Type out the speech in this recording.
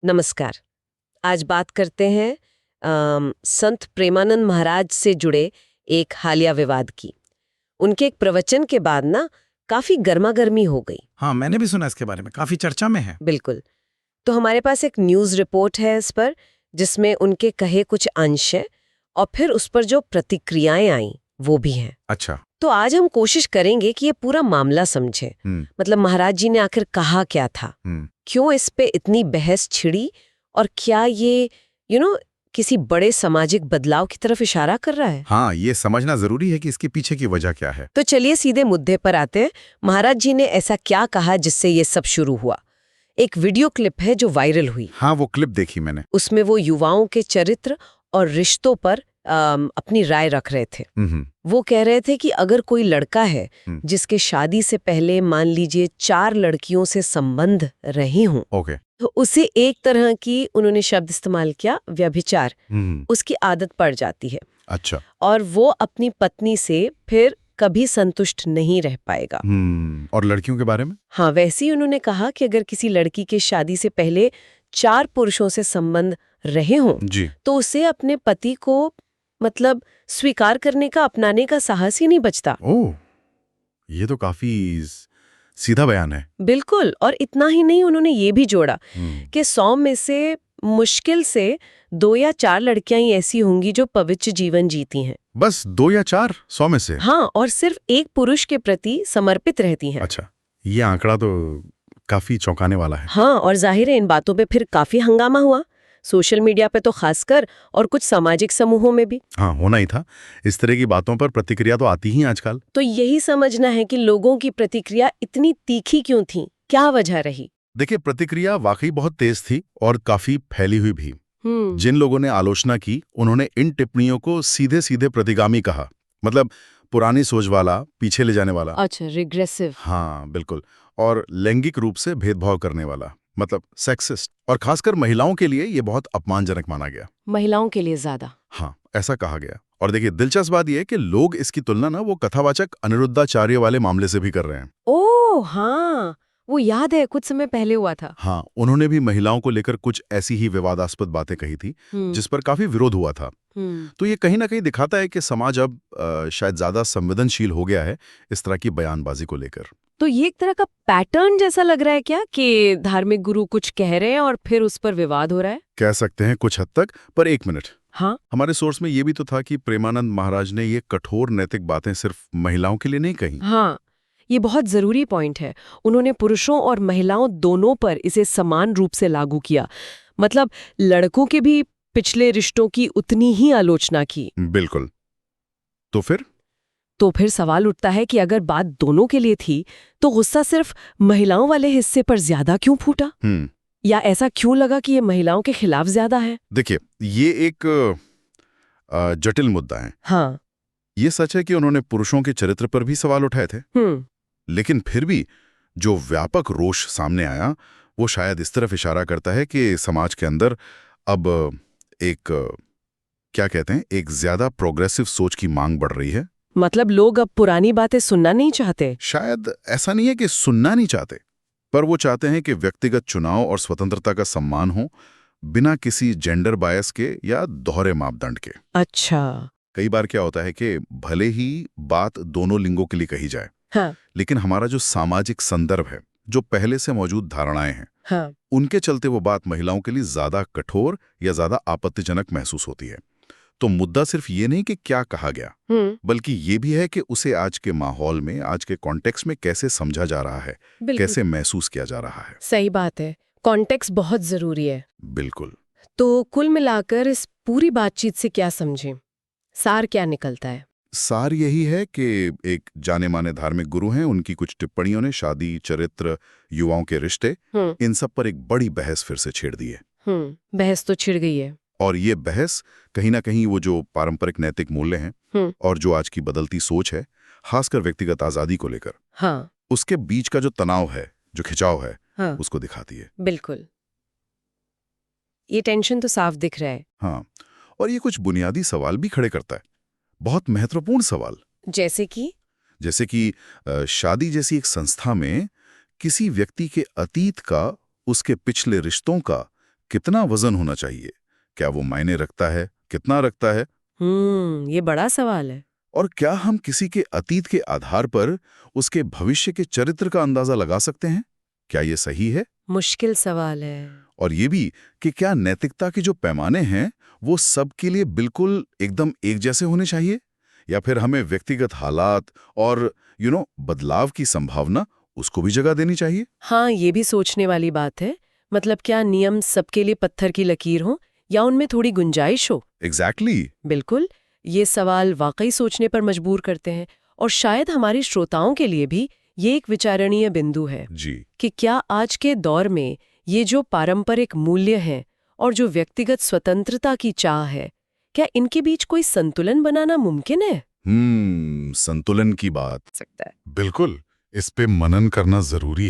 नमस्कार। आज बात करते हैं संत प्रेमानंद महाराज से जुड़े एक हालिया विवाद की। उनके एक प्रवचन के बाद ना काफी गर्मागर्मी हो गई। हाँ, मैंने भी सुना इसके बारे में, काफी चर्चा में है। बिल्कुल। तो हमारे पास एक न्यूज़ रिपोर्ट है इस पर, जिसमें उनके कहे कुछ अंश हैं और फिर उस पर जो प्रतिक्रियाएं आई वो भी हैं। अच्छा। तो आज हम कोशिश करेंगे कि ये पूरा मामला समझें। मतलब महाराज जी ने आखिर कहा क्या था, क्यों इस पे इतनी बहस छिड़ी, और क्या ये किसी बड़े सामाजिक बदलाव की तरफ इशारा कर रहा है। हाँ, ये समझना जरूरी है कि इसके पीछे की वजह क्या है। तो चलिए सीधे मुद्दे पर आते हैं। महाराज जी ने ऐसा क्या कहा जिससे ये सब शुरू हुआ। एक वीडियो क्लिप है जो वायरल हुई। हाँ, वो क्लिप देखी मैंने। उसमें वो युवाओं के चरित्र और रिश्तों पर अपनी राय रख रहे थे। वो कह रहे थे कि अगर कोई लड़का है जिसके शादी से पहले मान लीजिए 4 लड़कियों से संबंध रहे हों, तो उसे एक तरह की, उन्होंने शब्द इस्तेमाल किया, व्यभिचार, उसकी आदत पड़ जाती है। अच्छा। और वो अपनी पत्नी से फिर कभी संतुष्ट नहीं रह पाएगा। और लड़कियों के बारे में? हाँ, वैसे ही उन्होंने कहा कि अगर किसी लड़की के शादी से पहले 4 पुरुषों से संबंध रहे हों तो उसे अपने पति को मतलब स्वीकार करने का, अपनाने का साहस ही नहीं बचता। ओह, ये तो काफी सीधा बयान है। बिल्कुल। और इतना ही नहीं, उन्होंने ये भी जोड़ा कि 100 में से मुश्किल से 2 या 4 लड़कियां ही ऐसी होंगी जो पवित्र जीवन जीती हैं। बस 2 या 4 100 में से? हाँ, और सिर्फ एक पुरुष के प्रति समर्पित रहती हैं। अच्छा, ये आंकड़ा तो काफी चौंकाने वाला है। हाँ, और जाहिर है इन बातों पे फिर काफी हंगामा हुआ, सोशल मीडिया पे तो खासकर, और कुछ सामाजिक समूहों में भी। हाँ, होना ही था। इस तरह की बातों पर प्रतिक्रिया तो आती ही आजकल। तो यही समझना है कि लोगों की प्रतिक्रिया इतनी तीखी क्यों थी, क्या वजह रही। देखिए, प्रतिक्रिया वाकई बहुत तेज थी और काफी फैली हुई भी। जिन लोगों ने आलोचना की, उन्होंने इन टिप्पणियों को सीधे सीधे प्रतिगामी कहा। मतलब पुरानी सोच वाला, पीछे ले जाने वाला। अच्छा, रिग्रेसिव। हाँ, बिल्कुल। और लैंगिक रूप से भेदभाव करने वाला, मतलब सेक्सिस्ट। और खासकर महिलाओं के लिए ये बहुत अपमानजनक माना गया। महिलाओं के लिए ज्यादा? हाँ, ऐसा कहा गया। और देखिए, दिलचस्प बात यह है कि लोग इसकी तुलना ना वो कथावाचक अनिरुद्धाचार्य वाले मामले से भी कर रहे हैं। ओह हाँ, वो याद है, कुछ समय पहले हुआ था। हाँ, उन्होंने भी महिलाओं को लेकर कुछ ऐसी ही विवादास्पद बातें कही थी, जिस पर काफी विरोध हुआ था। तो ये कहीं ना कहीं दिखाता है कि समाज अब शायद ज्यादा संवेदनशील हो गया है इस तरह की बयानबाजी को लेकर। तो ये एक तरह का पैटर्न जैसा लग रहा है क्या, कि धार्मिक गुरु कुछ कह रहे हैं और फिर उस पर विवाद हो रहा है? कह सकते हैं कुछ हद तक, पर एक मिनट। हाँ, हमारे सोर्स में ये भी तो था कि प्रेमानंद महाराज ने ये कठोर नैतिक बातें सिर्फ महिलाओं के लिए नहीं कही। हाँ, ये बहुत जरूरी पॉइंट है। उन्होंने पुरुषों और महिलाओं दोनों पर इसे समान रूप से लागू किया। मतलब लड़कों के भी पिछले रिश्तों की उतनी ही आलोचना की। बिल्कुल। तो फिर सवाल उठता है कि अगर बात दोनों के लिए थी, तो गुस्सा सिर्फ महिलाओं वाले हिस्से पर ज्यादा क्यों फूटा? या ऐसा क्यों लगा कि ये महिलाओं के खिलाफ ज्यादा है? देखिए, ये एक जटिल मुद्दा है। हाँ, ये सच है कि उन्होंने पुरुषों के चरित्र पर भी सवाल उठाए थे, लेकिन फिर भी जो व्यापक रोष सामने आया, वो शायद इस तरफ इशारा करता है कि समाज के अंदर अब एक क्या कहते हैं, एक ज्यादा प्रोग्रेसिव सोच की मांग बढ़ रही है। मतलब लोग अब पुरानी बातें सुनना नहीं चाहते। शायद ऐसा नहीं है कि सुनना नहीं चाहते, पर वो चाहते हैं कि व्यक्तिगत चुनाव और स्वतंत्रता का सम्मान हो, बिना किसी जेंडर बायस के या दोहरे मापदंड के। अच्छा। कई बार क्या होता है कि भले ही बात दोनों लिंगों के लिए कही जाए, हाँ, लेकिन हमारा जो सामाजिक संदर्भ है, जो पहले से मौजूद धारणाएं हैं, हाँ, उनके चलते वो बात महिलाओं के लिए ज्यादा कठोर या ज्यादा आपत्तिजनक महसूस होती है। तो मुद्दा सिर्फ ये नहीं कि क्या कहा गया, बल्कि ये भी है कि उसे आज के माहौल में, आज के कॉन्टेक्स्ट में कैसे समझा जा रहा है, कैसे महसूस किया जा रहा है। सही बात है, कॉन्टेक्स्ट बहुत जरूरी है। बिल्कुल। तो कुल मिलाकर इस पूरी बातचीत से क्या समझें, सार क्या निकलता है? सार यही है कि एक जाने माने धार्मिक गुरु हैं, उनकी कुछ टिप्पणियों ने शादी, चरित्र, युवाओं के रिश्ते, इन सब पर एक बड़ी बहस फिर से छेड़ दी है। बहस तो छिड़ गई है। और ये बहस कहीं ना कहीं वो जो पारंपरिक नैतिक मूल्य हैं और जो आज की बदलती सोच है, खासकर व्यक्तिगत आजादी को लेकर, हाँ, उसके बीच का जो तनाव है, जो खिंचाव है, हाँ, उसको दिखाती है। बिल्कुल, ये टेंशन तो साफ दिख रहा है। हाँ, और ये कुछ बुनियादी सवाल भी खड़े करता है, बहुत महत्वपूर्ण सवाल। जैसे कि शादी जैसी एक संस्था में किसी व्यक्ति के अतीत का, उसके पिछले रिश्तों का कितना वजन होना चाहिए? क्या वो मायने रखता है? कितना रखता है? ये बड़ा सवाल है। और क्या हम किसी के अतीत के आधार पर उसके भविष्य के चरित्र का अंदाजा लगा सकते हैं? क्या ये सही है? मुश्किल सवाल है। और ये भी कि क्या नैतिकता के जो पैमाने हैं वो सबके लिए बिल्कुल एकदम एक जैसे होने चाहिए, या फिर हमें व्यक्तिगत हालात और बदलाव की संभावना उसको भी जगह देनी चाहिए? हाँ, ये भी सोचने वाली बात है। मतलब क्या नियम सबके लिए पत्थर की लकीर हो या उनमें थोड़ी गुंजाइश हो? एग्जैक्टली। बिल्कुल, ये सवाल वाकई सोचने पर मजबूर करते हैं और शायद हमारे श्रोताओं के लिए भी ये एक विचारणीय बिंदु है जी। कि क्या आज के दौर में ये जो पारंपरिक मूल्य हैं और जो व्यक्तिगत स्वतंत्रता की चाह है, क्या इनके बीच कोई संतुलन बनाना मुमकिन है? संतुलन की बात सकता है। बिल्कुल, इस पे मनन करना जरूरी है।